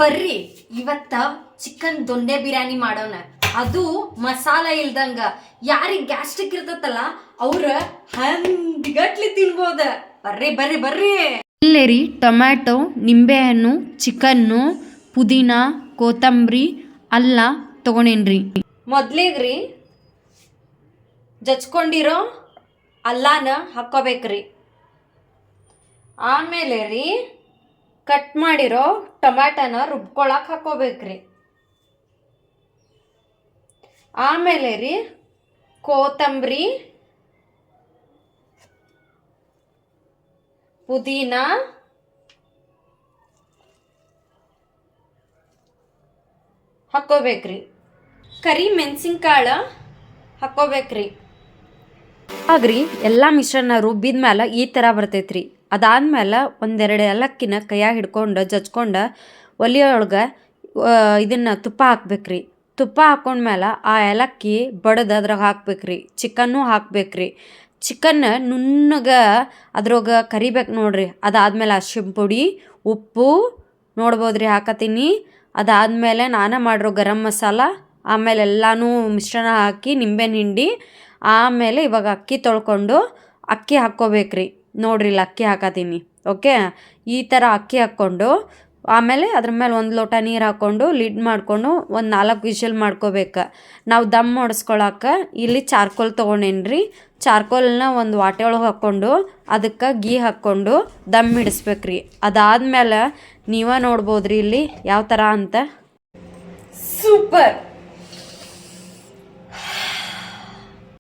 ಬರ್ರಿ ಇವತ್ತ ಚಿಕನ್ ದೊಣ್ಣೆ ಬಿರಿಯಾನಿ ಮಾಡೋಣ. ಅದು ಮಸಾಲ ಇಲ್ದಂಗ. ಯಾರಿಗೆ ಗ್ಯಾಸ್ಟ್ರಿಕ್ ಇರ್ತತಲ್ಲ ಅವ್ರ ಹಂದಿಗಟ್ಲಿ ತಿನ್ಬೋದ. ಬರ್ರಿ ಬರ್ರಿ ಬರ್ರಿ. ಇಲ್ಲೇ ರೀ ಟೊಮ್ಯಾಟೊ, ನಿಂಬೆಹಣ್ಣು, ಚಿಕನ್ನು, ಪುದೀನ, ಕೊತ್ತಂಬರಿ, ಅಲ್ಲ ತೊಗೊಂಡೇನ್ರಿ. ಮೊದ್ಲಿಗ್ರಿ ಜಚ್ಕೊಂಡಿರೋ ಅಲ್ಲಾನ ಹಾಕ್ಕೋಬೇಕ್ರಿ. ಆಮೇಲೆ ರೀ ಕಟ್ ಮಾಡಿರೋ ಟೊಮ್ಯಾಟೋನ ರುಬ್ಕೊಳಕ್ಕೆ ಹಾಕ್ಕೋಬೇಕ್ರಿ. ಆಮೇಲೆ ರೀ ಕೊತ್ತಂಬರಿ, ಪುದೀನ, ಹಾಕ್ಕೋಬೇಕ್ರಿ. ಕರಿ ಮೆಣಸಿನ್ಕಾಳು ಹಾಕ್ಕೋಬೇಕ್ರಿ. ಆಗ್ರಿ ಎಲ್ಲ ಮಿಶ್ರಣ ರುಬ್ಬಿದ ಮೇಲೆ ಈ ಥರ ಬರ್ತೈತ್ರಿ. ಅದಾದ್ಮೇಲೆ ಒಂದೆರಡು ಏಲಕ್ಕಿನ ಕೈಯಾಗ ಹಿಡ್ಕೊಂಡು ಜಜ್ಕೊಂಡು ಒಲೆಯೊಳಗೆ ಇದನ್ನು ತುಪ್ಪ ಹಾಕ್ಬೇಕ್ರಿ. ತುಪ್ಪ ಹಾಕ್ಕೊಂಡ್ಮೇಲೆ ಆ ಏಲಕ್ಕಿ ಬಡ್ದು ಅದ್ರಾಗ ಹಾಕ್ಬೇಕ್ರಿ. ಚಿಕನ್ನು ಹಾಕ್ಬೇಕ್ರಿ. ಚಿಕನ್ ನುಣ್ಣಗೆ ಅದ್ರಾಗ ಕರಿಬೇಕು ನೋಡ್ರಿ. ಅದಾದ್ಮೇಲೆ ಅರಿಶಿನ ಪುಡಿ, ಉಪ್ಪು ನೋಡ್ಬೋದ್ರಿ ಹಾಕತ್ತೀನಿ. ಅದಾದಮೇಲೆ ನಾನೇ ಮಾಡಿರೋ ಗರಂ ಮಸಾಲ, ಆಮೇಲೆ ಎಲ್ಲನೂ ಮಿಶ್ರಣ ಹಾಕಿ ನಿಂಬೆಹಣ್ಣು ಹಿಂಡಿ ಆಮೇಲೆ ಇವಾಗ ಅಕ್ಕಿ ತೊಳ್ಕೊಂಡು ಅಕ್ಕಿ ಹಾಕ್ಕೋಬೇಕ್ರಿ. ನೋಡ್ರಿ ಇಲ್ಲಿ ಅಕ್ಕಿ ಹಾಕತ್ತೀನಿ. ಓಕೆ, ಈ ಥರ ಅಕ್ಕಿ ಹಾಕ್ಕೊಂಡು ಆಮೇಲೆ ಅದ್ರ ಮೇಲೆ ಒಂದು ಲೋಟ ನೀರು ಹಾಕ್ಕೊಂಡು ಲಿಡ್ ಮಾಡಿಕೊಂಡು ಒಂದು 4 ವಿಷಲ್ ಮಾಡ್ಕೋಬೇಕು. ನಾವು ದಮ್ ಹೊಡೆಸ್ಕೊಳಕ್ಕೆ ಇಲ್ಲಿ ಚಾರ್ಕೋಲ್ ತೊಗೊಂಡೇನ್ರಿ. ಚಾರ್ಕೋಲ್ನ ಒಂದು ವಾಟೆ ಒಳಗೆ ಹಾಕ್ಕೊಂಡು ಅದಕ್ಕೆ ಗೀ ಹಾಕ್ಕೊಂಡು ದಮ್ ಇಡಿಸ್ಬೇಕ್ರಿ. ಅದಾದ್ಮೇಲೆ ನೀವೇ ನೋಡ್ಬೋದ್ರಿ ಇಲ್ಲಿ ಯಾವ ಥರ ಅಂತ. ಸೂಪರ್.